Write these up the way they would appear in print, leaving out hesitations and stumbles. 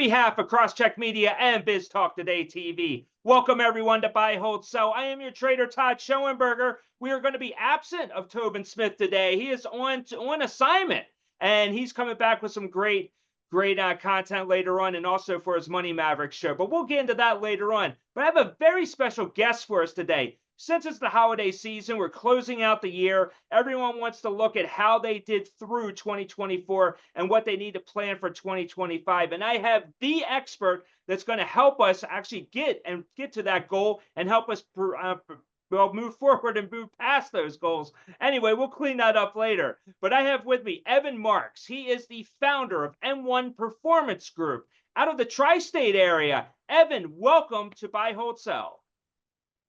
behalf of CrossCheck Media and Biz Talk Today TV, welcome everyone to Buy, Hold, Sell. I am your trader, Todd Schoenberger. We are going to be absent of Tobin Smith today. He is on assignment, and he's coming back with some great content later on, and also for his Money Mavericks show. But we'll get into that later on. But I have a very special guest for us today. Since it's the holiday season, we're closing out the year. Everyone wants to look at how they did through 2024 and what they need to plan for 2025. And I have the expert that's going to help us actually get to that goal and help us move forward and move past those goals. Anyway, we'll clean that up later. But I have with me Evan Marks. He is the founder of M1 Performance Group out of the tri-state area. Evan, welcome to Buy, Hold, Sell.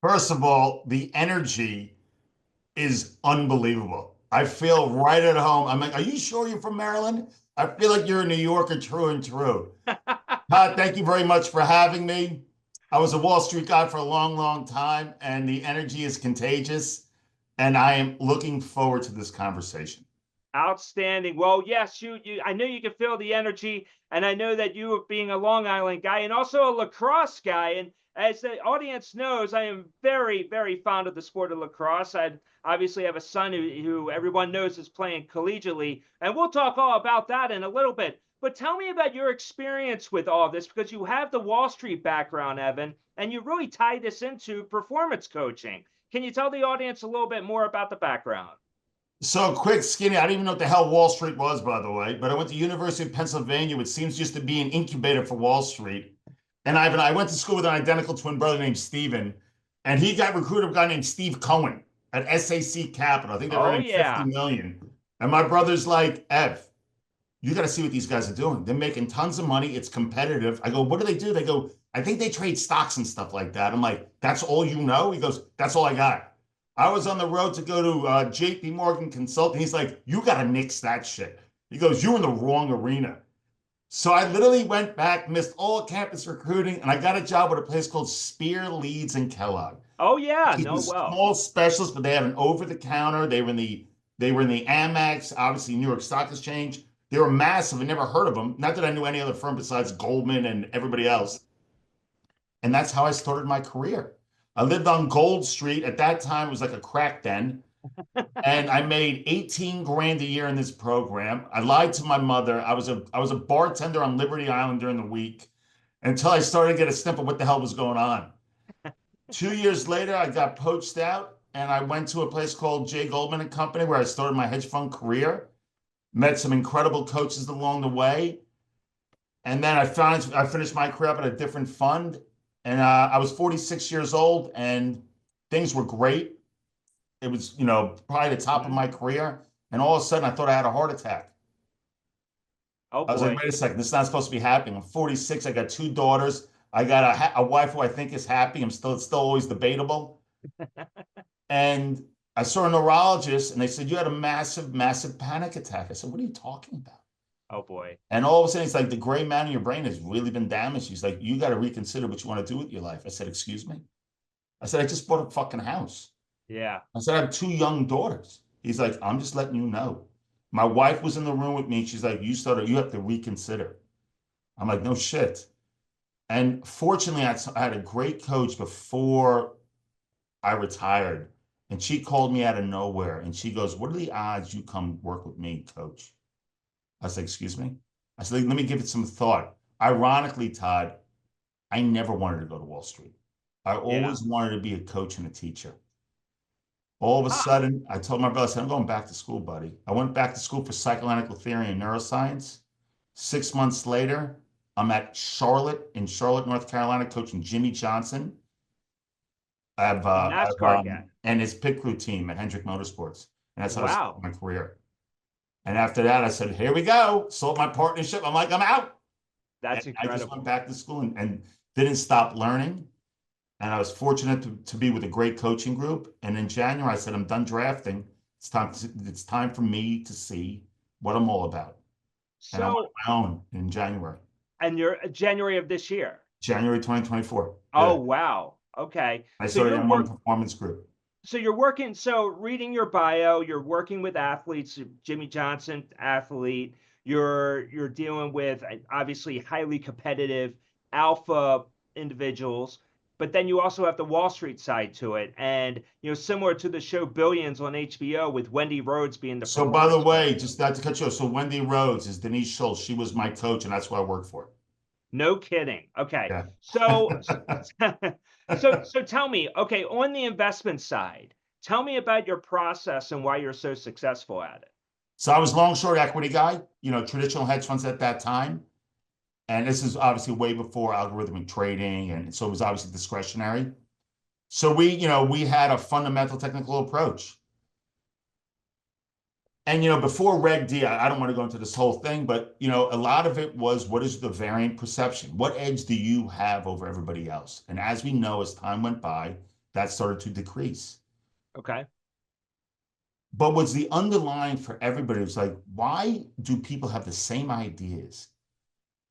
First of all, the energy is unbelievable. I feel right at home. I'm like, are you sure you're from Maryland? I feel like you're a New Yorker true and true. Todd, thank you very much for having me. I was a Wall Street guy for a long, long time, and the energy is contagious, and I am looking forward to this conversation. Outstanding. Well, yes, I know you can feel the energy, and I know that you, being a Long Island guy and also a lacrosse guy, and as the audience knows, I am very, very fond of the sport of lacrosse. I obviously have a son who everyone knows is playing collegiately, and we'll talk all about that in a little bit. But tell me about your experience with all of this, because you have the Wall Street background, Evan, and you really tie this into performance coaching. Can you tell the audience a little bit more about the background? So quick, skinny, I didn't even know what the hell Wall Street was, by the way, but I went to University of Pennsylvania, which seems just to be an incubator for Wall Street. And I went to school with an identical twin brother named Steven, and he got recruited by a guy named Steve Cohen at SAC Capital. I think they were earning 50 million. And my brother's like, Ev, you got to see what these guys are doing. They're making tons of money. It's competitive. I go, what do they do? They go, I think they trade stocks and stuff like that. I'm like, that's all you know? He goes, that's all I got. I was on the road to go to JP Morgan Consulting. He's like, you got to nix that shit. He goes, you're in the wrong arena. So I literally went back, missed all campus recruiting, and I got a job with a place called Spear, Leeds, and Kellogg. Oh yeah, no, well. Small specialists, but they have an over-the-counter. They were in the Amex, obviously New York Stock Exchange. They were massive. I never heard of them. Not that I knew any other firm besides Goldman and everybody else. And that's how I started my career. I lived on Gold Street. At that time, it was like a crack den. And I made 18 grand a year in this program. I lied to my mother. I was a bartender on Liberty Island during the week until I started to get a sniff of what the hell was going on. 2 years later, I got poached out and I went to a place called J. Goldman and Company where I started my hedge fund career. Met some incredible coaches along the way. And then I finished my career up at a different fund. And I was 46 years old and things were great. It was, probably the top of my career. And all of a sudden, I thought I had a heart attack. Oh, boy. I was like, wait a second, this is not supposed to be happening. I'm 46. I got 2 daughters. I got a wife who I think is happy. It's still always debatable. And I saw a neurologist, and they said, you had a massive, massive panic attack. I said, what are you talking about? Oh, boy. And all of a sudden, it's like the gray matter in your brain has really been damaged. He's like, you got to reconsider what you want to do with your life. I said, excuse me? I said, I just bought a fucking house. Yeah. I said, I have 2 young daughters. He's like, I'm just letting you know. My wife was in the room with me. She's like, you have to reconsider. I'm like, no shit. And fortunately, I had a great coach before I retired. And she called me out of nowhere. And she goes, what are the odds you come work with me, coach? I said, excuse me? I said, let me give it some thought. Ironically, Todd, I never wanted to go to Wall Street. I always wanted to be a coach and a teacher. All of a sudden, I told my brother, I said, I'm going back to school, buddy. I went back to school for psychoanalytical theory and neuroscience. 6 months later, I'm at Charlotte, North Carolina, coaching Jimmy Johnson. I have and his pit crew team at Hendrick Motorsports. And that's how I started my career. And after that, I said, here we go. Sold my partnership. I'm like, I'm out. That's incredible. I just went back to school and didn't stop learning. And I was fortunate to be with a great coaching group. And in January, I said, I'm done drafting. It's time for me to see what I'm all about. And I went my own in January. And you're January of this year? January 2024. Oh, wow. Okay. I started in M1 Performance Group. So reading your bio, you're working with athletes, Jimmy Johnson, athlete. You're dealing with obviously highly competitive alpha individuals, but then you also have the Wall Street side to it. And, similar to the show Billions on HBO with Wendy Rhodes being the So by the performance way, coach. just not to cut you off, so Wendy Rhodes is Denise Schultz. She was my coach, and that's why I worked for No kidding. Okay. her. So, Yeah. so tell me, okay, on the investment side, tell me about your process and why you're so successful at it. So I was long short equity guy, traditional hedge funds at that time. And this is obviously way before algorithmic trading. And so it was obviously discretionary. So we had a fundamental technical approach. And, before Reg D, I don't want to go into this whole thing, but, a lot of it was, what is the variant perception? What edge do you have over everybody else? And as we know, as time went by, that started to decrease. Okay. But what's the underlying for everybody was like, why do people have the same ideas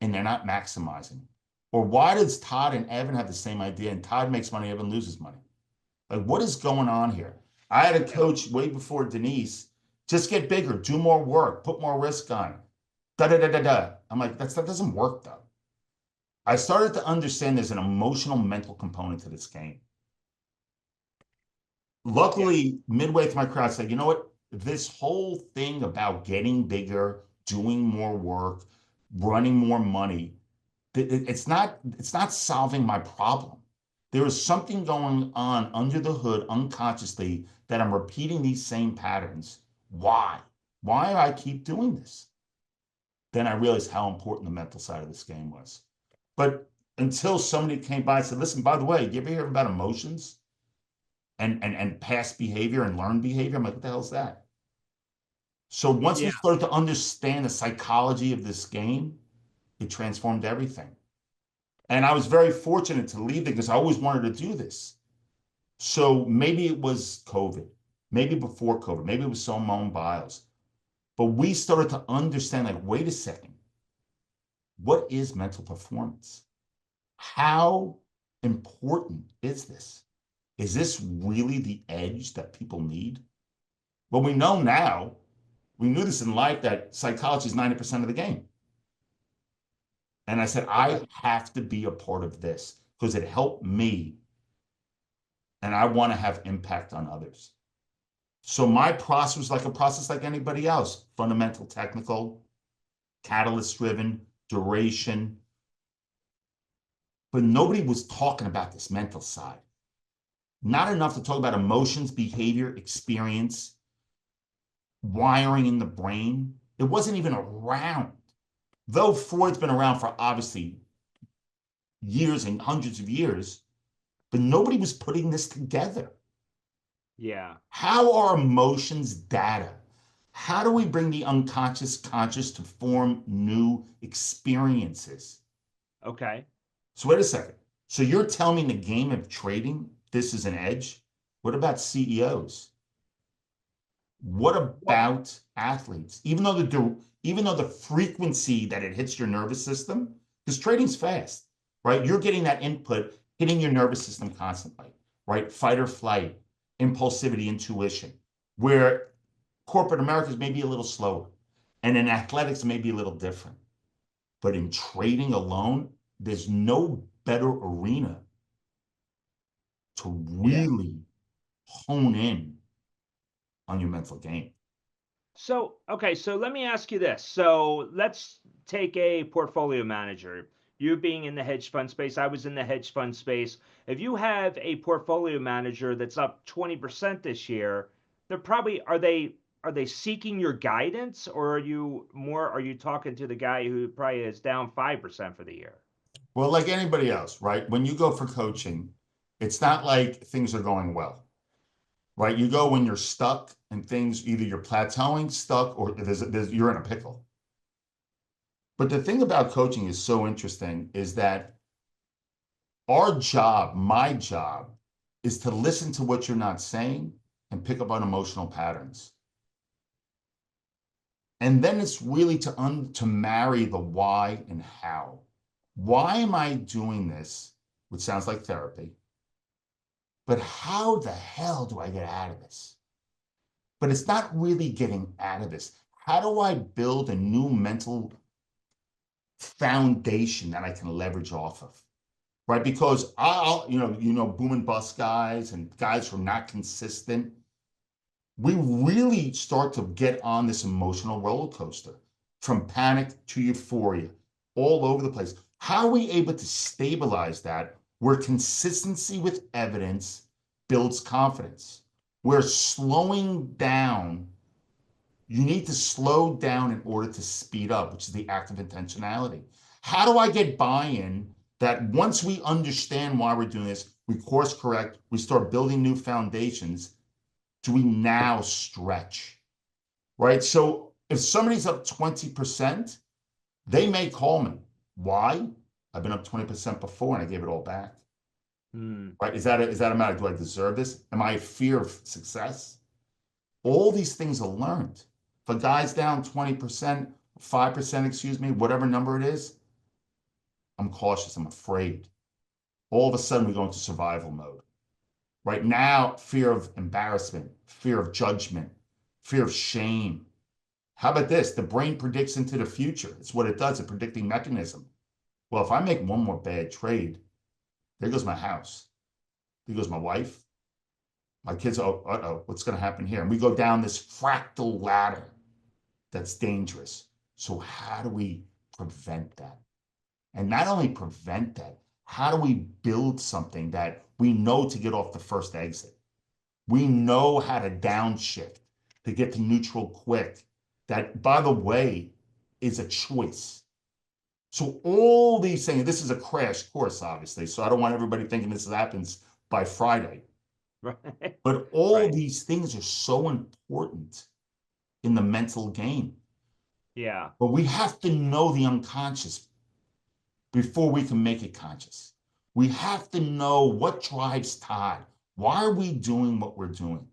and they're not maximizing? Or why does Todd and Evan have the same idea and Todd makes money, Evan loses money? Like, what is going on here? I had a coach way before Denise, just get bigger, do more work, put more risk on. Da da da da da. I'm like, that doesn't work though. I started to understand there's an emotional, mental component to this game. Yeah. Luckily, midway through my career, I said, you know what? This whole thing about getting bigger, doing more work, running more money, it's not solving my problem. There is something going on under the hood unconsciously that I'm repeating these same patterns. Why? Why do I keep doing this? Then I realized how important the mental side of this game was. But until somebody came by and said, listen, by the way, do you ever hear about emotions and past behavior and learned behavior? I'm like, what the hell is that? So once we Yeah. started to understand the psychology of this game, it transformed everything. And I was very fortunate to leave it because I always wanted to do this. So maybe it was COVID, maybe before COVID, maybe it was Simone Biles. But we started to understand, like, wait a second, what is mental performance? How important is this? Is this really the edge that people need? Well, we know now, we knew this in life, that psychology is 90% of the game. And I said, Okay. I have to be a part of this because it helped me and I want to have impact on others. So my process was like a process like anybody else: fundamental, technical, catalyst driven, duration. But nobody was talking about this mental side. Not enough to talk about emotions, behavior, experience, wiring in the brain. It wasn't even around. Though Freud's been around for obviously years and hundreds of years, but nobody was putting this together. Yeah. How are emotions data? How do we bring the unconscious conscious to form new experiences? Okay. So wait a second. So you're telling me in the game of trading, this is an edge? What about CEOs? What Well, about athletes? Even though the frequency that it hits your nervous system, because trading's fast, right? You're getting that input hitting your nervous system constantly, right? Fight or flight, impulsivity, intuition, where corporate America is maybe a little slower, and in athletics may be a little different. But in trading alone, there's no better arena to yeah. really hone in on your mental game. So, okay, so let me ask you this. So, let's take a portfolio manager. You being in the hedge fund space, I was in the hedge fund space. If you have a portfolio manager that's up 20% this year, they're probably are they seeking your guidance, or are you talking to the guy who probably is down 5% for the year? Well, like anybody else, right? When you go for coaching, it's not like things are going well, right? You go when you're stuck and things, either you're plateauing, stuck, or you're in a pickle. But the thing about coaching is so interesting is that our job, my job, is to listen to what you're not saying and pick up on emotional patterns. And then it's really to marry the why and how. Why am I doing this? Which sounds like therapy. But how the hell do I get out of this? But it's not really getting out of this. how do I build a new mental foundation that I can leverage off of? Right? Because boom and bust guys and guys who are not consistent, we really start to get on this emotional roller coaster from panic to euphoria all over the place. How are we able to stabilize that where consistency with evidence builds confidence? Where slowing down, you need to slow down in order to speed up, which is the act of intentionality. How do I get buy-in that once we understand why we're doing this, we course correct, we start building new foundations, do we now stretch, right? So if somebody's up 20%, they may call me. Why? I've been up 20% before and I gave it all back. Right? Is that a matter? Do I deserve this? Am I a fear of success? All these things are learned. If a guy's down 20%, 5%, excuse me, whatever number it is, I'm cautious, I'm afraid. All of a sudden we go into survival mode. Right now, fear of embarrassment, fear of judgment, fear of shame. How about this? The brain predicts into the future. It's what it does, a predicting mechanism. Well, if I make one more bad trade, there goes my house. There goes my wife. My kids, what's going to happen here? And we go down this fractal ladder that's dangerous. So how do we prevent that? And not only prevent that, how do we build something that we know to get off the first exit? We know how to downshift to get to neutral quick. That, by the way, is a choice. So all these things, this is a crash course, obviously. So I don't want everybody thinking this happens by Friday. Right. But all Right. these things are so important in the mental game. Yeah. But we have to know the unconscious before we can make it conscious. We have to know what drives Todd. Why are we doing what we're doing?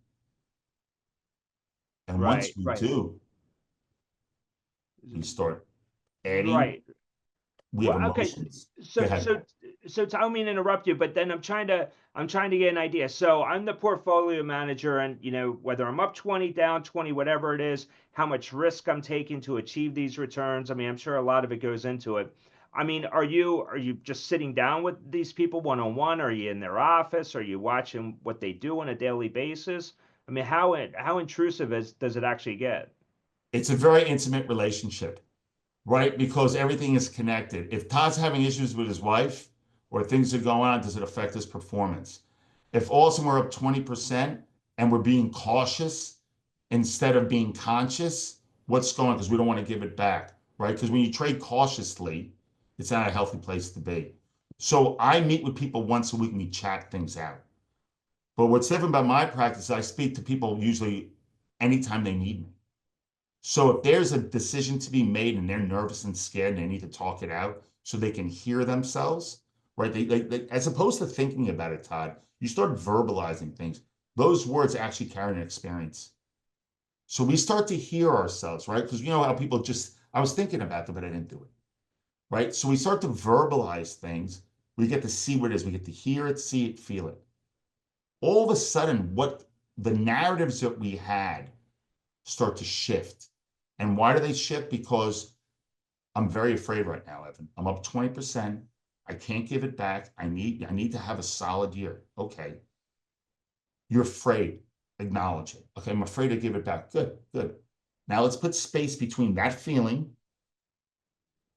And once Right. we Right. do, we start adding, Right. we have Well, okay. emotions. Go So, ahead. so, so, I don't mean to interrupt you, but then I'm trying to get an idea. So I'm the portfolio manager, and whether I'm up 20, down 20, whatever it is, how much risk I'm taking to achieve these returns. I mean, I'm sure a lot of it goes into it. I mean, are you just sitting down with these people one on one? Are you in their office? Are you watching what they do on a daily basis? I mean, how intrusive does it actually get? It's a very intimate relationship, right? Because everything is connected. If Todd's having issues with his wife or things are going on, does it affect his performance? If all of a sudden we're up 20% and we're being cautious instead of being conscious, what's going on? Because we don't want to give it back, right? Because when you trade cautiously, it's not a healthy place to be. So I meet with people once a week and we chat things out. But what's different about my practice, I speak to people usually anytime they need me. So if there's a decision to be made and they're nervous and scared and they need to talk it out so they can hear themselves, right? They as opposed to thinking about it, Todd, you start verbalizing things. Those words actually carry an experience. So we start to hear ourselves, right? Because you know how people just, I was thinking about that, but I didn't do it, right? So we start to verbalize things. We get to see what it is. We get to hear it, see it, feel it. All of a sudden, what the narratives that we had start to shift. And why do they shift? Because I'm very afraid right now, Evan. I'm up 20%. I can't give it back. I need to have a solid year. Okay. You're afraid. Acknowledge it. Okay, I'm afraid to give it back. Good, good. Now let's put space between that feeling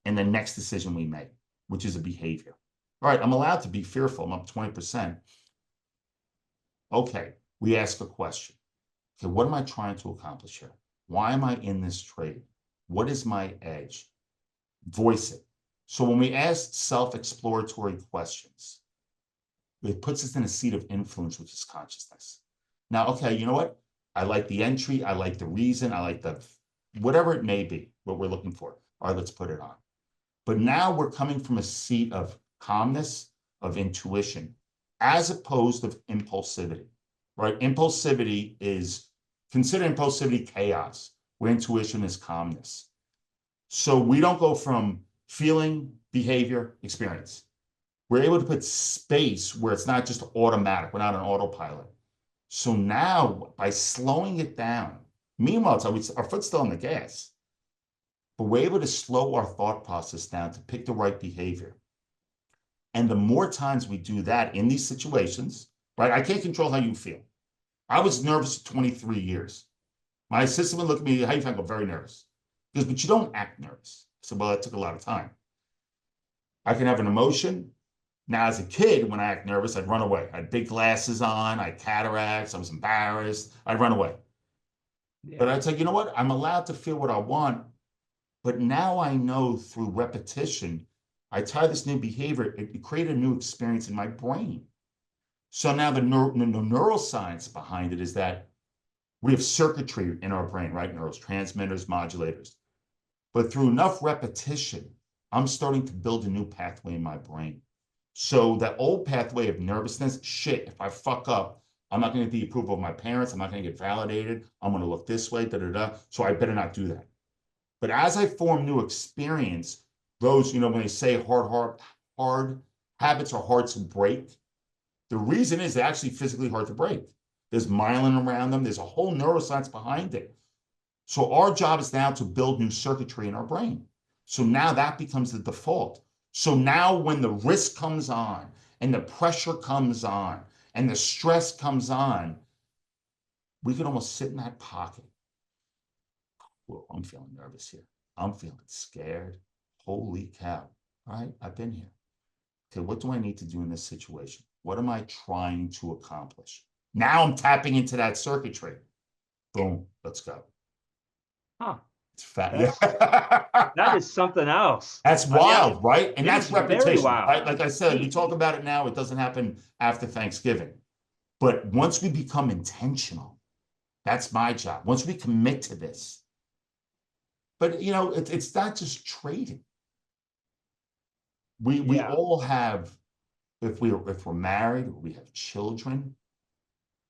and the next decision we make, which is a behavior. All right, I'm allowed to be fearful. I'm up 20%. Okay, we ask a question. Okay, what am I trying to accomplish here? Why am I in this trade? What is my edge? Voice it. So when we ask self-exploratory questions, it puts us in a seat of influence, which is consciousness. Now, okay, you know what? I like the entry. I like the reason. I like the whatever it may be, what we're looking for. All right, let's put it on. But now we're coming from a seat of calmness, of intuition, as opposed to impulsivity, right? Impulsivity is, consider impulsivity chaos, where intuition is calmness. So we don't go from feeling, behavior, experience. We're able to put space where it's not just automatic. We're not an autopilot. So now, by slowing it down, Meanwhile, our foot's still on the gas, but we're able to slow our thought process down to pick the right behavior. And the more times we do that in these situations, right? I can't control how you feel. I was nervous for 23 years. My assistant would look at me, how you feel? I go, very nervous. He goes, but you don't act nervous. I said, well, that took a lot of time. I can have an emotion. Now, as a kid, when I act nervous, I'd run away. I had big glasses on, I had cataracts, I was embarrassed, I'd run away. Yeah. But I'd say, you know what? I'm allowed to feel what I want. But now I know through repetition, I tie this new behavior, it created a new experience in my brain. So now the neuroscience behind it is that we have circuitry in our brain, right? Neurotransmitters, modulators. But through enough repetition, I'm starting to build a new pathway in my brain. So that old pathway of nervousness, shit, if I fuck up, I'm not going to get the approval of my parents. I'm not going to get validated. I'm going to look this way, da da da. So I better not do that. But as I form new experience, those, when they say hard habits are hard to break, the reason is they're actually physically hard to break. There's myelin around them. There's a whole neuroscience behind it. So our job is now to build new circuitry in our brain. So now that becomes the default. So now when the risk comes on and the pressure comes on and the stress comes on, we can almost sit in that pocket. Well, I'm feeling nervous here. I'm feeling scared. Holy cow. All right, I've been here. Okay, what do I need to do in this situation? What am I trying to accomplish? Now I'm tapping into that circuitry. Boom, let's go. Huh. It's fat. That is something else. That's wild, right? And it that's is very repetition, wild. right? Like I said, we talk about it now. It doesn't happen after Thanksgiving. But once we become intentional, that's my job. Once we commit to this. But, it's not just trading. We all have, if we're married or we have children,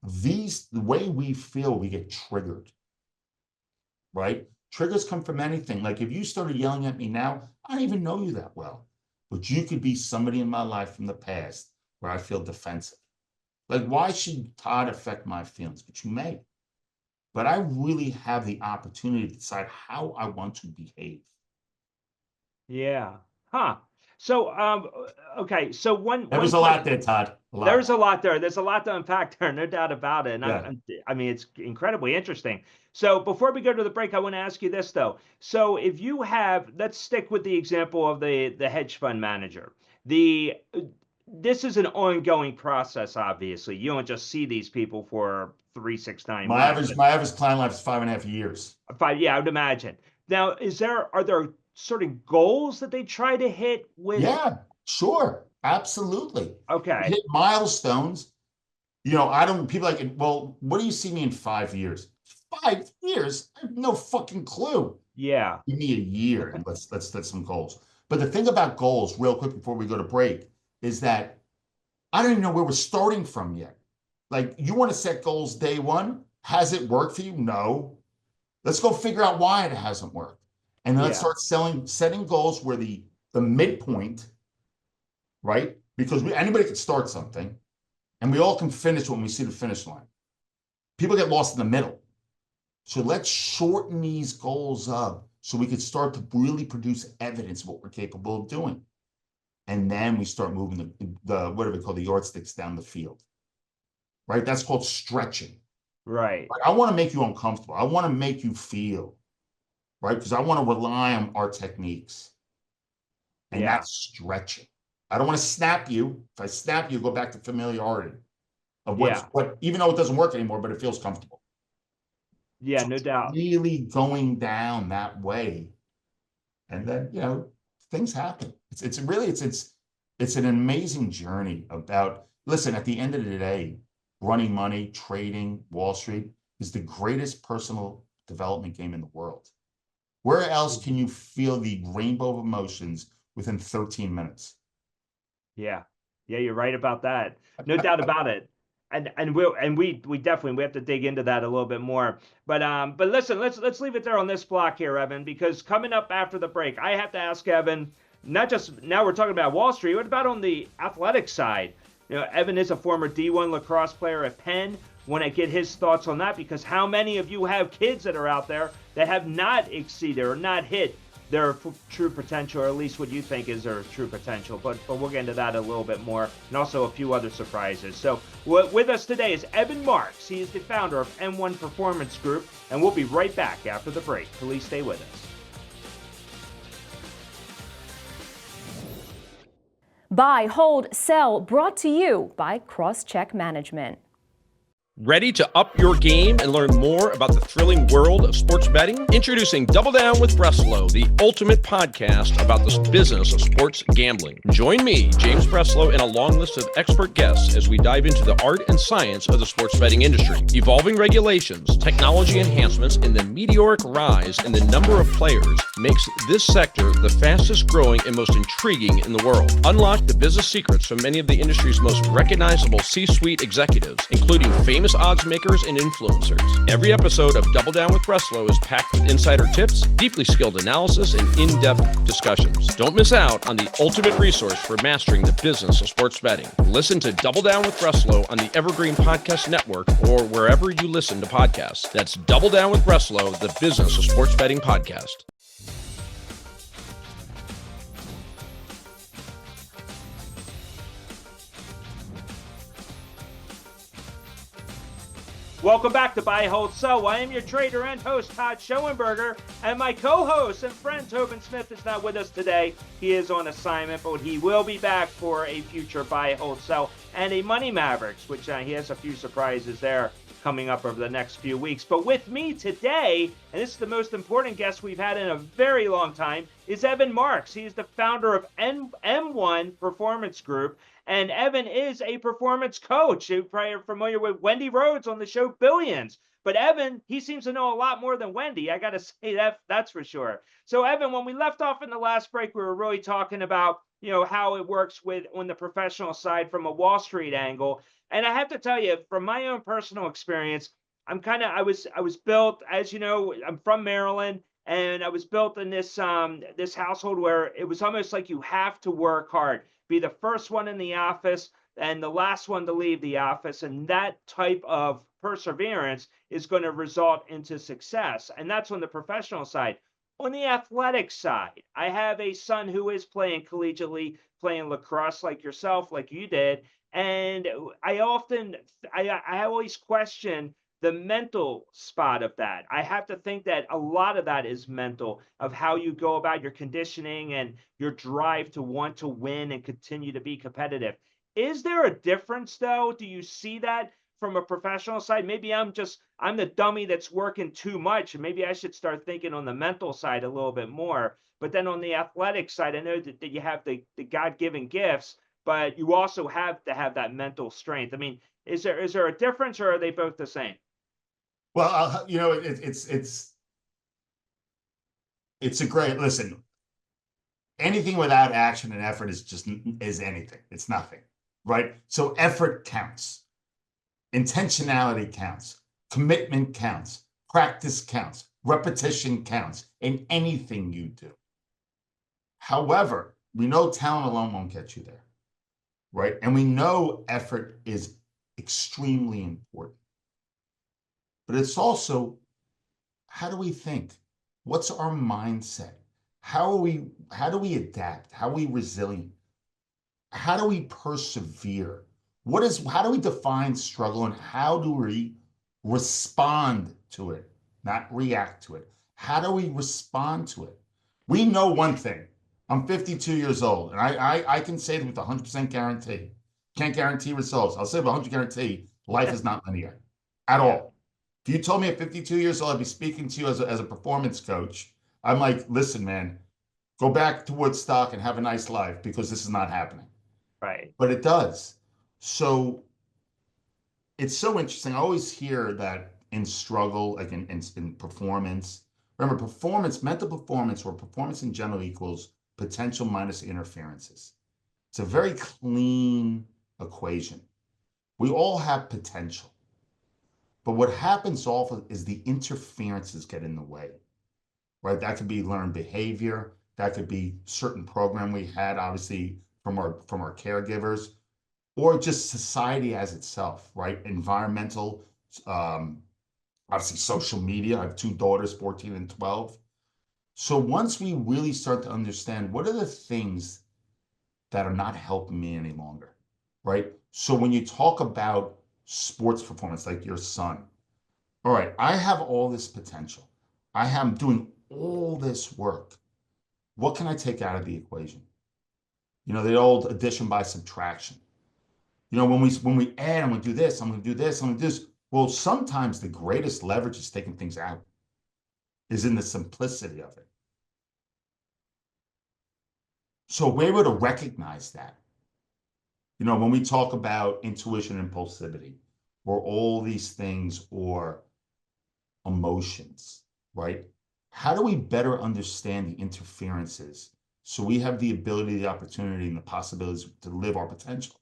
the way we feel, we get triggered, right? Triggers come from anything. Like if you started yelling at me now, I don't even know you that well, but you could be somebody in my life from the past where I feel defensive. Like, why should Todd affect my feelings? But you may. But I really have the opportunity to decide how I want to behave. Yeah. Huh. So, okay. So one There was a lot there, Todd. A lot. There's a lot there. There's a lot to unpack there, no doubt about it. And Yeah. I mean, it's incredibly interesting. So before we go to the break, I want to ask you this though. So if you have, let's stick with the example of the hedge fund manager. This is an ongoing process, obviously. You don't just see these people for 3, 6, 9 months. My average client life is 5.5 years. Yeah, I would imagine. Now, are there certain goals that they try to hit with? Yeah, sure. Absolutely. Okay. Hit milestones. People like, well, what do you see me in 5 years? 5 years? I have no fucking clue. Yeah. Give me a year and let's set some goals. But the thing about goals, real quick before we go to break, is that I don't even know where we're starting from yet. Like, you want to set goals day one? Has it worked for you? No. Let's go figure out why it hasn't worked. And then let's start setting goals where the midpoint, right? Because anybody can start something and we all can finish when we see the finish line. People get lost in the middle. So let's shorten these goals up so we can start to really produce evidence of what we're capable of doing. And then we start moving the what do we call the yardsticks down the field, right? That's called stretching. Right. Like, I want to make you uncomfortable. I want to make you feel, right? Because I want to rely on our techniques. And that's stretching. I don't want to snap you. If I snap you, go back to familiarity of what, even though it doesn't work anymore, but it feels comfortable. Yeah, So no doubt. Really going down that way. And then, things happen. It's an amazing journey about, listen, at the end of the day, running money, trading, Wall Street is the greatest personal development game in the world. Where else can you feel the rainbow of emotions within 13 minutes? Yeah, you're right about that. No doubt about it. And we definitely have to dig into that a little bit more. But listen, let's leave it there on this block here, Evan, because coming up after the break, I have to ask Evan, not just now we're talking about Wall Street, what about on the athletic side? Evan is a former D1 lacrosse player at Penn. Want to get his thoughts on that, because how many of you have kids that are out there that have not exceeded or not hit their true potential, or at least what you think is their true potential. But we'll get into that a little bit more, and also a few other surprises. So with us today is Evan Marks. He is the founder of M1 Performance Group, and we'll be right back after the break. Please stay with us. Buy, hold, sell, brought to you by CrossCheck Management. Ready to up your game and learn more about the thrilling world of sports betting? Introducing Double Down with Breslow, the ultimate podcast about the business of sports gambling. Join me, James Breslow, and a long list of expert guests as we dive into the art and science of the sports betting industry. Evolving regulations, technology enhancements, and the meteoric rise in the number of players makes this sector the fastest growing and most intriguing in the world. Unlock the business secrets from many of the industry's most recognizable C-suite executives, including famous odds makers and influencers. Every episode of Double Down with Breslow is packed with insider tips, deeply skilled analysis, and in-depth discussions. Don't miss out on the ultimate resource for mastering the business of sports betting. Listen to Double Down with Breslow on the Evergreen Podcast Network or wherever you listen to podcasts. That's Double Down with Breslow, the business of sports betting podcast. Welcome back to Buy, Hold, Sell. I am your trader and host, Todd Schoenberger, and my co-host and friend, Tobin Smith, is not with us today. He is on assignment, but he will be back for a future Buy, Hold, Sell and a Money Mavericks, which he has a few surprises there coming up over the next few weeks. But with me today, and this is the most important guest we've had in a very long time, is Evan Marks. He is the founder of M1 Performance Group. And Evan is a performance coach. You're probably familiar with Wendy Rhodes on the show Billions. But Evan, he seems to know a lot more than Wendy. I got to say that's for sure. So Evan, when we left off in the last break, we were really talking about, how it works on the professional side from a Wall Street angle. And I have to tell you, from my own personal experience, I was built, as you know, I'm from Maryland, and I was built in this household where it was almost like you have to work hard. Be the first one in the office and the last one to leave the office. And that type of perseverance is going to result into success. And that's on the professional side. On the athletic side, I have a son who is playing collegiately, playing lacrosse like yourself, like you did. And I always question the mental spot of that. I have to think that a lot of that is mental, of how you go about your conditioning and your drive to want to win and continue to be competitive. Is there a difference, though? Do you see that from a professional side? Maybe I'm the dummy that's working too much, and maybe I should start thinking on the mental side a little bit more. But then on the athletic side, I know that you have the God-given gifts, but you also have to have that mental strength. I mean, is there a difference, or are they both the same? Well, it's a great, listen, anything without action and effort is anything. It's nothing, right? So effort counts. Intentionality counts. Commitment counts. Practice counts. Repetition counts in anything you do. However, we know talent alone won't get you there, right? And we know effort is extremely important. But it's also, how do we think? What's our mindset? How do we adapt? How are we resilient? How do we persevere? How do we define struggle, and how do we respond to it, not react to it? How do we respond to it? We know one thing. I'm 52 years old, and I can say it with 100% guarantee. Can't guarantee results. I'll say with 100% guarantee, life is not linear at all. If you told me at 52 years old, I'd be speaking to you as a performance coach, I'm like, listen, man, go back to Woodstock and have a nice life, because this is not happening. Right. But it does. So it's so interesting. I always hear that in struggle, like in performance. Remember, mental performance, or performance in general, equals potential minus interferences. It's a very clean equation. We all have potential. But what happens often is the interferences get in the way, right? That could be learned behavior. That could be certain program we had, obviously, from our caregivers, or just society as itself, right? Environmental Obviously social media. I have two daughters, 14 and 12. So once we really start to understand what are the things that are not helping me any longer, right? So when you talk about sports performance, like your son, all right, I have all this potential. I am doing all this work. What can I take out of the equation? You know, the old addition by subtraction. You know, when we add, I'm going to do this, I'm going to do this, I'm going to do this. Well, sometimes the greatest leverage is taking things out, is in the simplicity of it. So we're able to recognize that. You know, when we talk about intuition, impulsivity, or all these things, or emotions, right? How do we better understand the interferences so we have the ability, the opportunity, and the possibilities to live our potential?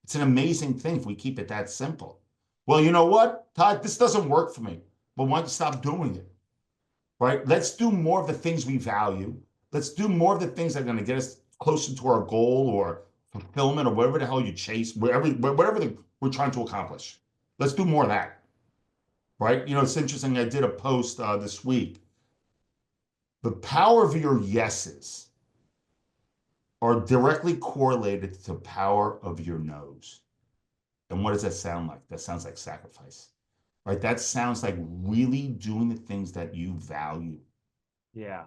It's an amazing thing if we keep it that simple. Well, you know what, Todd, this doesn't work for me. Well, why don't you stop doing it, right? Let's do more of the things we value. Let's do more of the things that are going to get us closer to our goal or fulfillment or whatever the hell you chase, whatever we're trying to accomplish. Let's do more of that, right? You know, it's interesting. I did a post this week. The power of your yeses are directly correlated to the power of your no's. And what does that sound like? That sounds like sacrifice, right? That sounds like really doing the things that you value. Yeah.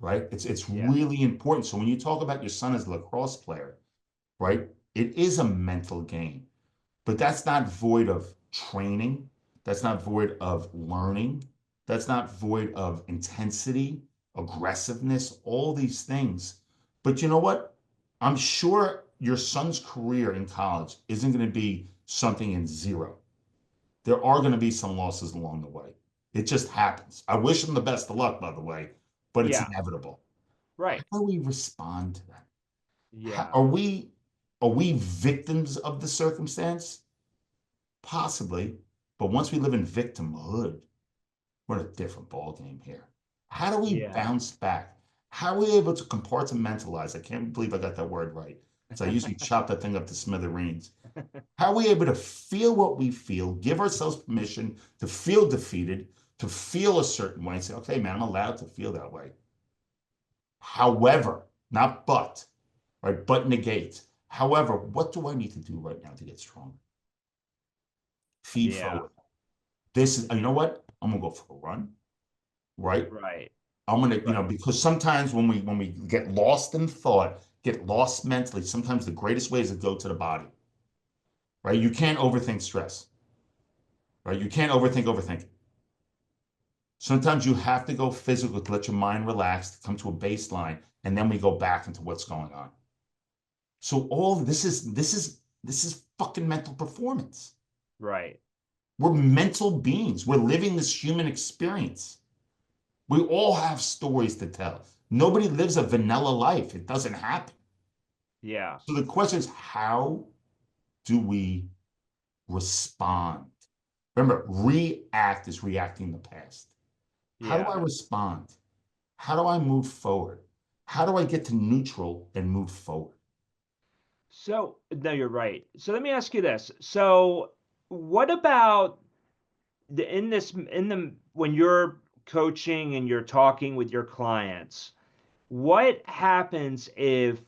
Right? It's really important. So when you talk about your son as a lacrosse player, right? It is a mental game, but that's not void of training. That's not void of learning. That's not void of intensity, aggressiveness, all these things. But you know what? I'm sure your son's career in college isn't going to be something in zero. There are going to be some losses along the way. It just happens. I wish him the best of luck, by the way, but it's Yeah. inevitable. Right. How do we respond to that? Yeah. Are we victims of the circumstance? Possibly, but once we live in victimhood, we're in a different ballgame here. How do we Yeah. bounce back? How are we able to compartmentalize? I can't believe I got that word right. So I usually chop that thing up to smithereens. How are we able to feel what we feel, give ourselves permission to feel defeated, to feel a certain way, and say, okay, man, I'm allowed to feel that way. However, not but, right? But negate. However, what do I need to do right now to get stronger? Feed Yeah. forward. This is, you know what? I'm gonna go for a run, right? Right. I'm gonna, you Right. know, because sometimes when we get lost in thought, get lost mentally, sometimes the greatest way is to go to the body, right? You can't overthink stress, right? You can't overthink. Sometimes you have to go physical to let your mind relax, to come to a baseline, and then we go back into what's going on. So all this is fucking mental performance. Right. We're mental beings. We're living this human experience. We all have stories to tell. Nobody lives a vanilla life. It doesn't happen. Yeah. So the question is, how do we respond? Remember, react is reacting the past. How do Yeah. I respond? How do I move forward? How do I get to neutral and move forward? So, no, you're right. So let me ask you this. So, what about in the when you're coaching and you're talking with your clients, what happens if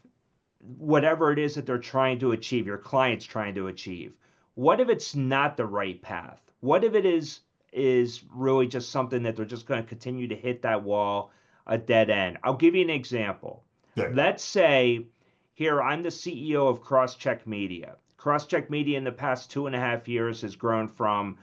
whatever it is that they're trying to achieve, your client's trying to achieve, what if it's not the right path? What if it is really just something that they're just going to continue to hit that wall, a dead end? I'll give you an example. Good. Let's say here I'm the CEO of CrossCheck Media. CrossCheck Media in the past 2.5 years has grown from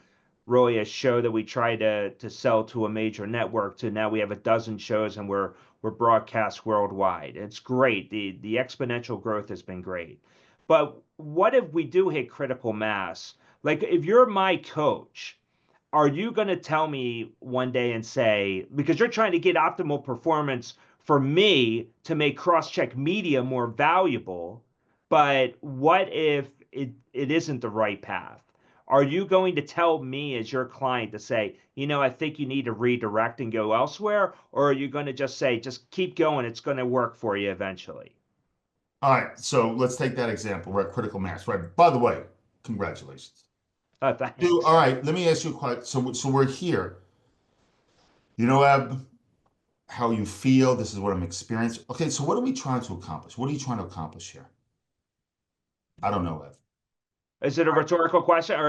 really a show that we try to sell to a major network to now we have a dozen shows and we're broadcast worldwide. It's great. The exponential growth has been great. But what if we do hit critical mass? Like if you're my coach, are you going to tell me one day and say, because you're trying to get optimal performance for me to make CrossCheck Media more valuable, but what if it isn't the right path? Are you going to tell me as your client to say, I think you need to redirect and go elsewhere? Or are you going to just say, just keep going, it's going to work for you eventually? All right. So let's take that example. We're at critical mass, right? By the way, congratulations. Thanks. all right, let me ask you a question. So we're here. You know, Eb, how you feel. This is what I'm experiencing. Okay, so what are we trying to accomplish? What are you trying to accomplish here? I don't know, Eb. Is it a rhetorical question, or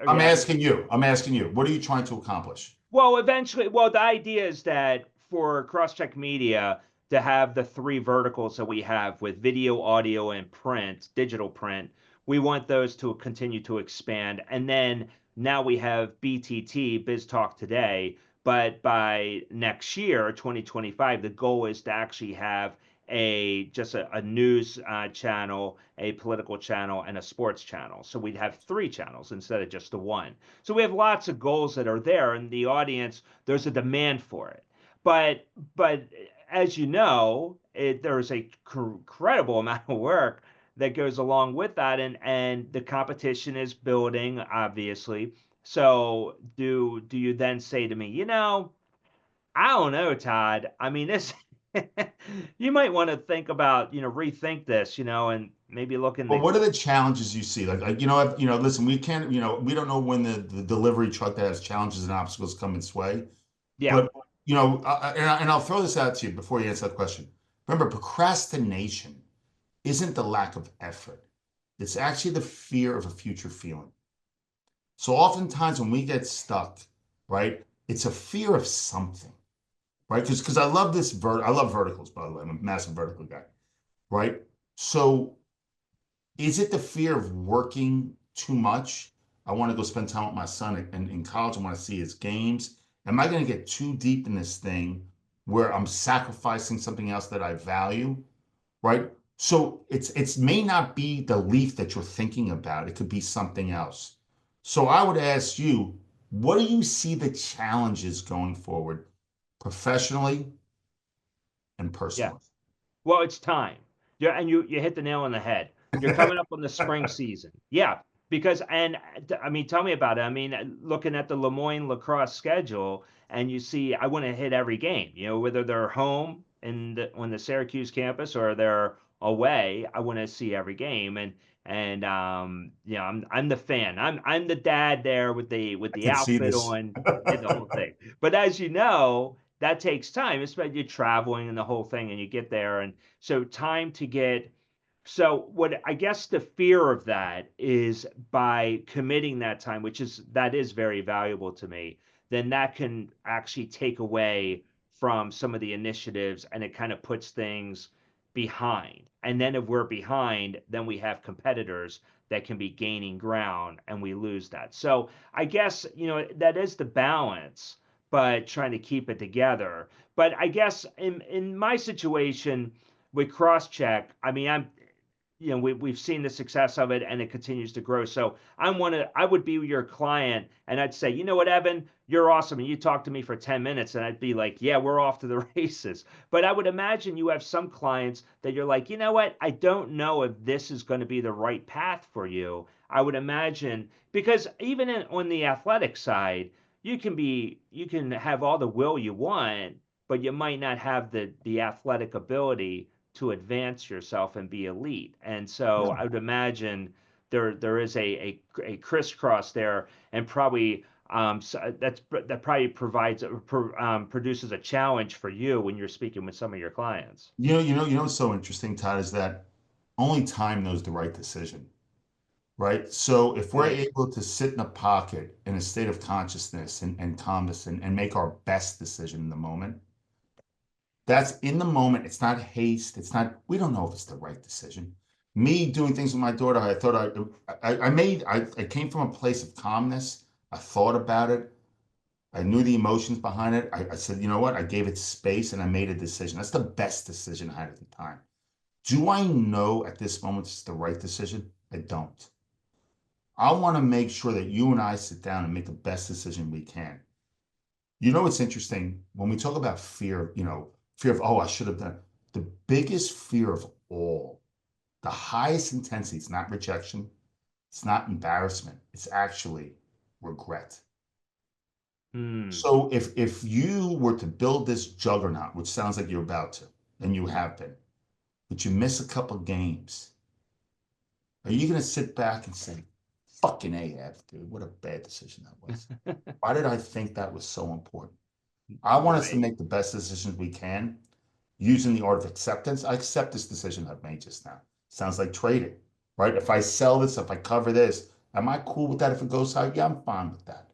I'm asking you. I'm asking you. What are you trying to accomplish? Well, eventually, well, the idea is that for CrossCheck Media to have the three verticals that we have with video, audio, and print, digital print, we want those to continue to expand. And then now we have BTT, Biz Talk Today, but by next year, 2025, the goal is to actually have a news channel, a political channel, and a sports channel. So we'd have three channels instead of just the one. So we have lots of goals that are there, and the audience, there's a demand for it. But as you know, there's a incredible amount of work that goes along with that, and the competition is building, obviously. So do you then say to me, I don't know, Todd. I mean, this you might want to think about, rethink this, and maybe look in Well, the what are the challenges you see? Listen, we can't, we don't know when the delivery truck that has challenges and obstacles come its way. yeah, But, and I'll throw this out to you before you answer that question. Remember, procrastination isn't the lack of effort. It's actually the fear of a future feeling. So oftentimes when we get stuck, right, it's a fear of something, right? Because I love I love verticals, by the way. I'm a massive vertical guy, right? So is it the fear of working too much? I want to go spend time with my son in college. I want to see his games. Am I going to get too deep in this thing where I'm sacrificing something else that I value? Right? So it's may not be the leaf that you're thinking about. It could be something else. So I would ask you, what do you see the challenges going forward, professionally and yeah. personally? Well, it's time. Yeah, and you hit the nail on the head. You're coming up on the spring season. Yeah, because I mean, tell me about it. I mean, looking at the Lemoyne lacrosse schedule, and you see, I want to hit every game. Whether they're home on the Syracuse campus or they're away, I want to see every game. And I'm the fan. I'm the dad there with I the can see outfit this. on and the whole thing. But as you know, that takes time, especially you're traveling and the whole thing, and you get there, and so time to get. So what I guess the fear of that is by committing that time, that is very valuable to me, then that can actually take away from some of the initiatives, and it kind of puts things behind. And then if we're behind, then we have competitors that can be gaining ground, and we lose that. So I guess, that is the balance, but trying to keep it together. But I guess in my situation with CrossCheck, I mean, we've seen the success of it, and it continues to grow. So I would be your client, and I'd say, you know what, Evan, you're awesome. And you talk to me for 10 minutes, and I'd be like, yeah, we're off to the races. But I would imagine you have some clients that you're like, you know what, I don't know if this is going to be the right path for you. I would imagine, because even on the athletic side, you can have all the will you want, but you might not have the athletic ability to advance yourself and be elite. And so I would imagine there is a crisscross there, and probably that probably produces a challenge for you when you're speaking with some of your clients. What's so interesting, Todd, is that only time knows the right decision, right? So if we're Right. able to sit in a pocket in a state of consciousness and calmness and make our best decision in the moment, that's in the moment. It's not haste. We don't know if it's the right decision. Me doing things with my daughter, I thought I came from a place of calmness. I thought about it. I knew the emotions behind it. I said, you know what? I gave it space and I made a decision. That's the best decision I had at the time. Do I know at this moment it's the right decision? I don't. I want to make sure that you and I sit down and make the best decision we can. What's interesting when we talk about fear, fear of, oh, I should have done. The biggest fear of all, the highest intensity, it's not rejection, it's not embarrassment, it's actually regret. Hmm. So if you were to build this juggernaut, which sounds like you're about to, and you have been, but you miss a couple games, are you going to sit back and say, Fucking Ahab, dude. What a bad decision that was. Why did I think that was so important? I want us to Right. make the best decisions we can using the art of acceptance. I accept this decision I've made just now. Sounds like trading, right? If I sell this, if I cover this, am I cool with that if it goes high? Yeah, I'm fine with that.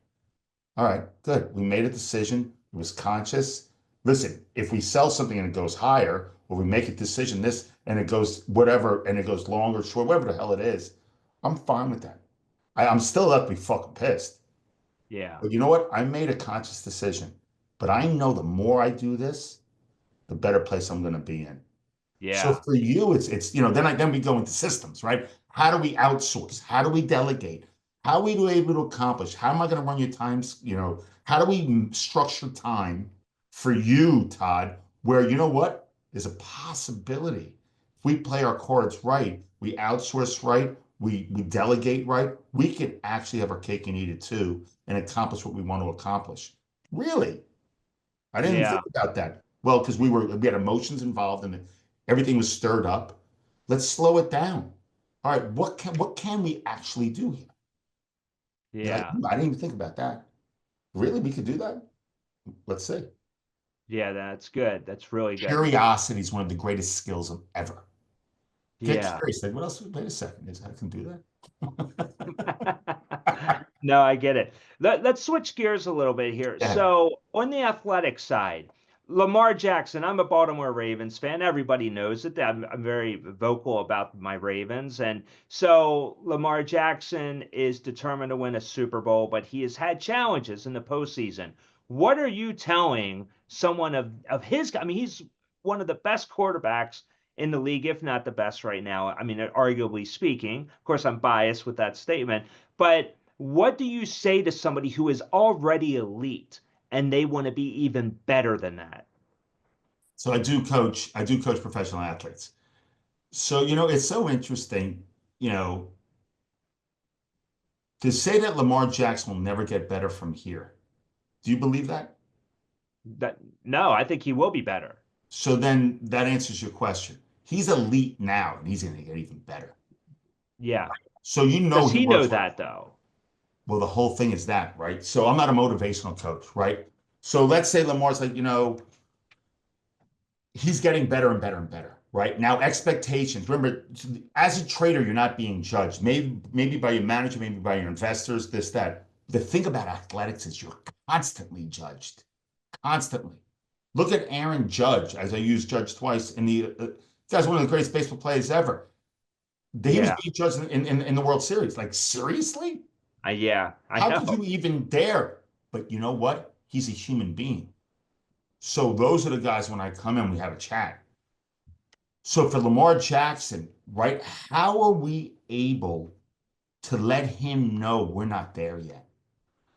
All right, good. We made a decision. It was conscious. Listen, if we sell something and it goes higher, or we make a decision this and it goes whatever, and it goes long or short, whatever the hell it is, I'm fine with that. I'm still left to be fucking pissed. Yeah. But you know what? I made a conscious decision. But I know the more I do this, the better place I'm going to be in. So Yeah. for you, it's then we go into systems, right? How do we outsource? How do we delegate? How are we able to accomplish? How am I going to run your times? How do we structure time for you, Todd, where you know what? There's a possibility. If we play our cards right, we outsource right, we delegate right, we can actually have our cake and eat it too and accomplish what we want to accomplish. Really? I didn't even Yeah. think about that. Well, because we had emotions involved and everything was stirred up. Let's slow it down. All right, what can we actually do here? You're like, Yeah. I didn't even think about that. Really, we could do that? Let's see. Yeah. That's good. That's really good. Curiosity is one of the greatest skills of ever. Get Yeah. curious. Like, what else? Wait a second. I can do that. No, I get it. Let's switch gears a little bit here. Yeah. So, on the athletic side, Lamar Jackson, I'm a Baltimore Ravens fan. Everybody knows it. I'm very vocal about my Ravens. And so, Lamar Jackson is determined to win a Super Bowl, but he has had challenges in the postseason. What are you telling someone of his? I mean, he's one of the best quarterbacks in the league, if not the best right now. I mean, arguably speaking. Of course, I'm biased with that statement, but what do you say to somebody who is already elite and they want to be even better than that? So I do coach professional athletes. So, it's so interesting, you know, to say that Lamar Jackson will never get better from here. Do you believe that? That no, I think he will be better. So then that answers your question. He's elite now, and he's going to get even better. Yeah. So Does he he know works. that though? Well, the whole thing is that, right? So I'm not a motivational coach, right? So let's say Lamar's like, he's getting better and better and better, right? Now expectations. Remember, as a trader, you're not being judged. Maybe by your manager, maybe by your investors, this, that. The thing about athletics is you're constantly judged, constantly. Look at Aaron Judge, as I used Judge twice. Guy's one of the greatest baseball players ever. He was Yeah. being judged in the World Series. Like, seriously? Yeah, I How could know. you even dare? But you know what? He's a human being. So those are the guys when I come in, we have a chat. So for Lamar Jackson, right, how are we able to let him know we're not there yet?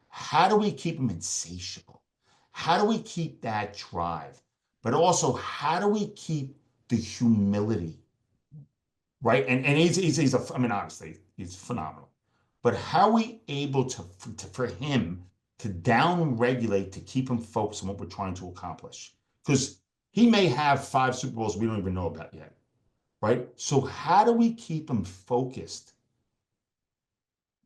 How do we keep him insatiable? How do we keep that drive? But also, how do we keep the humility, right? And I mean, obviously, he's phenomenal. But how are we able for him to down regulate to keep him focused on what we're trying to accomplish? Because he may have 5 Super Bowls we don't even know about yet, right? So how do we keep him focused,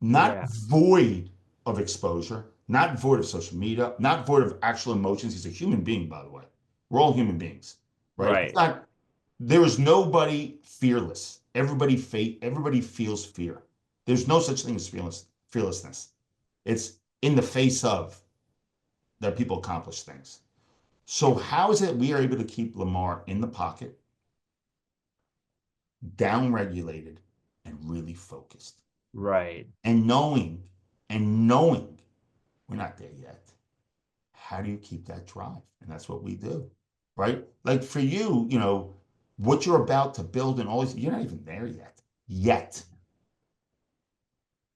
not Yeah. void of exposure, not void of social media, not void of actual emotions? He's a human being, by the way. We're all human beings, right? It's Right. not. There is nobody fearless. Everybody feels fear. There's no such thing as fearlessness. It's in the face of that people accomplish things. So how is it we are able to keep Lamar in the pocket, down regulated, and really focused? Right. And knowing we're not there yet. How do you keep that drive? And that's what we do, right? Like for you, what you're about to build and all this, you're not even there yet. Yet.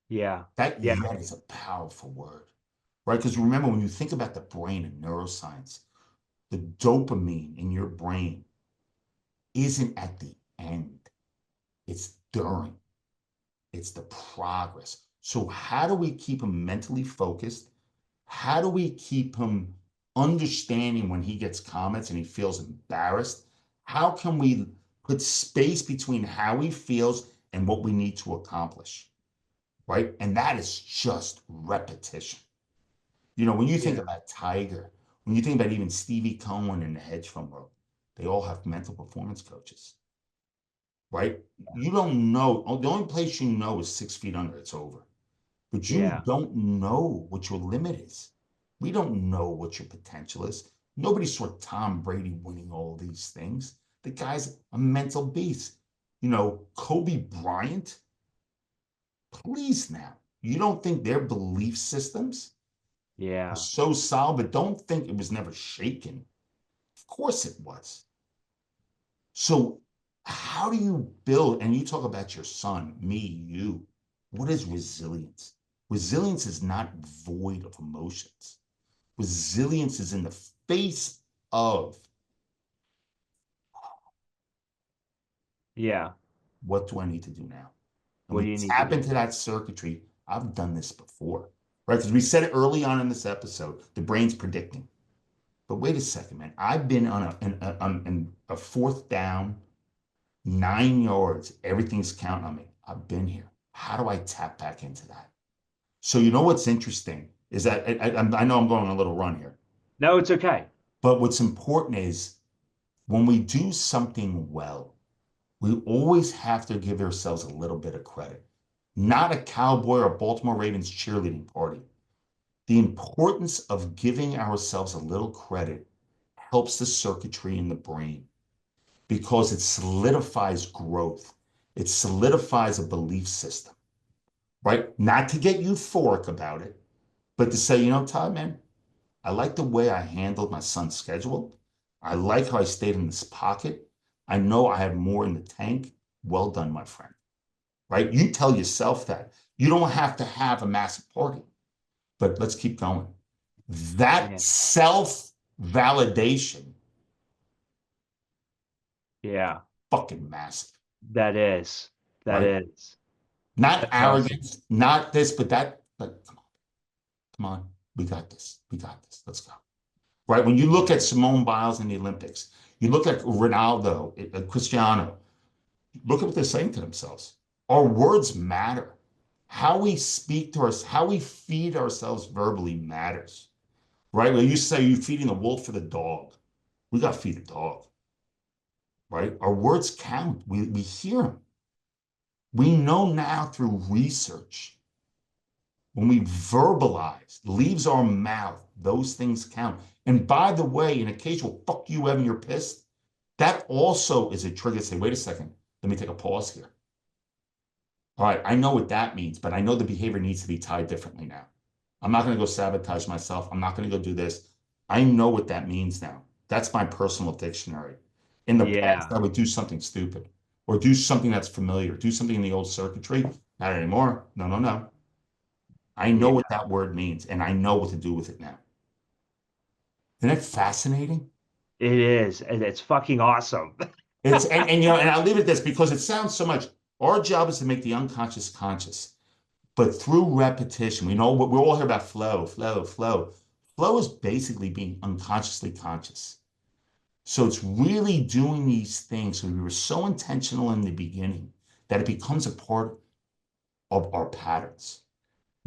Yeah. That Yeah. yet is a powerful word, right? Because remember, when you think about the brain and neuroscience, the dopamine in your brain isn't at the end, it's during, it's the progress. So, how do we keep him mentally focused? How do we keep him understanding when he gets comments and he feels embarrassed? How can we put space between how he feels and what we need to accomplish? right? And that is just repetition. You know, when you think Yeah. about Tiger, when you think about even Stevie Cohen in the hedge fund world, they all have mental performance coaches, right? You don't know. The only place you know is 6 feet under. It's over. But you Yeah. don't know what your limit is. We don't know what your potential is. Nobody saw Tom Brady winning all these things. The guy's a mental beast. You know, Kobe Bryant, please now. You don't think their belief systems are Yeah. so solid, but don't think it was never shaken. Of course it was. So, how do you build? And you talk about your son, me, you. What is resilience? Resilience is not void of emotions. Resilience is in the face of Yeah. what do I need to do now? And What we do you need to tap do? into that circuitry. I've done this before, right? Because we said it early on in this episode, the brain's predicting. But wait a second, man. I've been on a fourth down, 9 yards. Everything's counting on me. I've been here. How do I tap back into that? So you know what's interesting is that I know I'm going on a little run here, No, it's okay. but what's important is when we do something well, we always have to give ourselves a little bit of credit. Not a cowboy or Baltimore Ravens cheerleading party. The importance of giving ourselves a little credit helps the circuitry in the brain because it solidifies growth. It solidifies a belief system, right? Not to get euphoric about it, but to say, you know, Todd, man, I like the way I handled my son's schedule. I like how I stayed in this pocket. I know I have more in the tank. Well done, my friend. Right? You tell yourself that. You don't have to have a massive party, but let's keep going. That Yeah. self validation, Yeah. fucking massive, That is. That right? is. Not That's awesome. arrogance, not this, but that, but come on, we got this. We got this. Let's go. Right? When you look at Simone Biles in the Olympics, you look at Ronaldo, Cristiano, look at what they're saying to themselves. Our words matter. How we speak to us, how we feed ourselves verbally matters. Right? When you say you're feeding the wolf or the dog, we got to feed the dog. Right? Our words count. We hear them. We know now through research when we verbalize, leaves our mouth, those things count. And by the way, an occasional fuck you, Evan, you're pissed, that also is a trigger to say, wait a second, let me take a pause here. All right, I know what that means, but I know the behavior needs to be tied differently now. I'm not going to go sabotage myself. I'm not going to go do this. I know what that means now. That's my personal dictionary. In the past, Yeah. I would do something stupid or do something that's familiar, do something in the old circuitry. Not anymore. No, no, no. I know Yeah. what that word means and I know what to do with it now. Isn't that fascinating? It is. And it's fucking awesome. It's and you know, and I'll leave it at this because it sounds so much. Our job is to make the unconscious conscious. But through repetition, we know what we're all here about flow, flow, flow. Flow is basically being unconsciously conscious. So it's really doing these things. So we were so intentional in the beginning that it becomes a part of our patterns.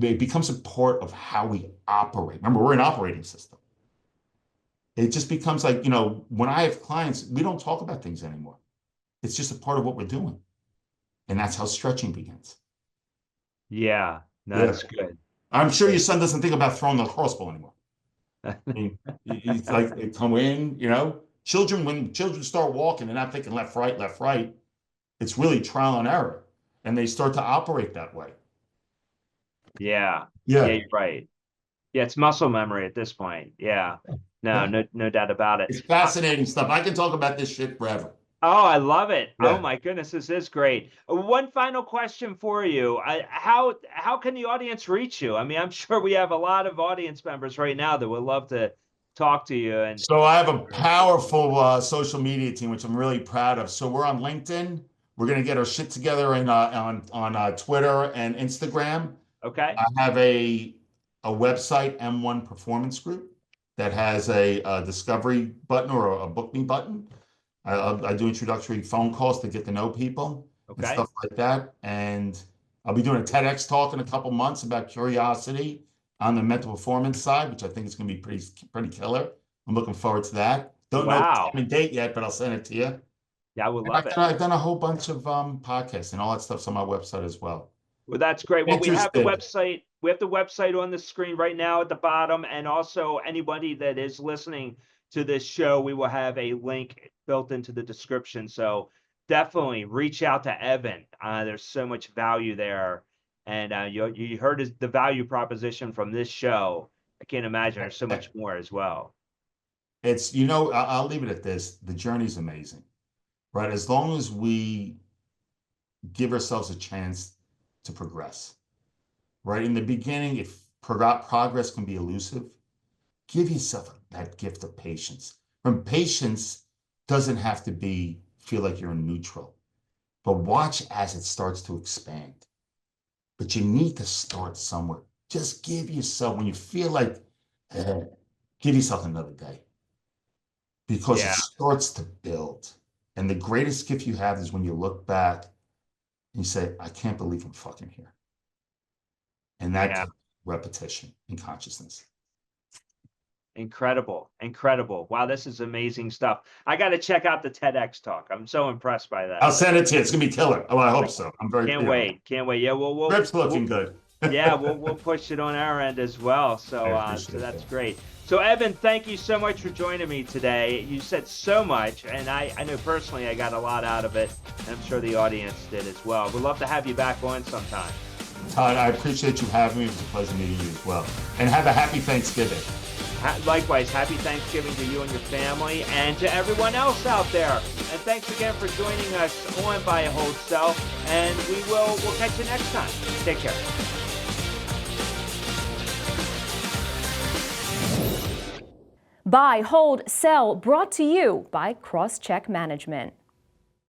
It becomes a part of how we operate. Remember, we're an operating system. It just becomes like, you know, when I have clients, we don't talk about things anymore. It's just a part of what we're doing. And that's how stretching begins. Yeah. No, Yeah. that's good. I'm sure your son doesn't think about throwing the crossbow anymore. I mean, it's like they come in, you know. Children, when children start walking, they're not thinking left, right, left, right. It's really trial and error, and they start to operate that way. Yeah. Yeah, Yeah, you're right. Yeah, it's muscle memory at this point. Yeah. No, yeah. no doubt about it. It's fascinating stuff. I can talk about this shit forever. Oh, I love it. Oh Yeah. my goodness, this is great. One final question for you. How can the audience reach you? I mean, I'm sure we have a lot of audience members right now that would love to talk to you and So I have a powerful social media team, which I'm really proud of. So we're on LinkedIn. We're gonna get our shit together in, on Twitter and Instagram. okay. I have a website, M1 Performance Group, that has a discovery button or a book me button. I do introductory phone calls to get to know people and Okay. stuff like that. And I'll be doing a TEDx talk in a couple months about curiosity on the mental performance side, which I think is going to be pretty killer. I'm looking forward to that. Don't know the time and date yet, but I'll send it to you. Yeah, I would love it. I've done a whole bunch of podcasts, and all that stuff's on my website as well. Well, that's great. Well, we have the Interested. website. We have the website on the screen right now at the bottom, and also anybody that is listening to this show, we will have a link built into the description. So definitely reach out to Evan. There's so much value there, and you heard the value proposition from this show. I can't imagine there's so much more as well. It's, you know, I'll leave it at this. The journey's amazing, right? As long as we give ourselves a chance to progress, right? In the beginning, if progress can be elusive, give yourself that gift of patience. From patience doesn't have to feel like you're in neutral, but watch as it starts to expand. But you need to start somewhere. Just give yourself, when you feel like, give yourself another day, because it starts to build. And the greatest gift you have is when you look back and you say, I can't believe I'm fucking here. And that's repetition and consciousness. Incredible. Wow, this is amazing stuff. I got to check out the TEDx talk. I'm so impressed by that. I'll send it to you. It's gonna be killer. Oh, I hope so. I'm very can't wait. Yeah, Rip's looking good. Yeah, we'll push it on our end as well. So that's great. So Evan, thank you so much for joining me today. You said so much, and I know personally I got a lot out of it, and I'm sure the audience did as well. We'd love to have you back on sometime. Todd, I appreciate you having me. It was a pleasure meeting you as well. And have a happy Thanksgiving. Likewise, happy Thanksgiving to you and your family, and to everyone else out there. And thanks again for joining us on Buy, Hold, Sell. And we'll catch you next time. Take care. Buy, Hold, Sell, brought to you by CrossCheck Management.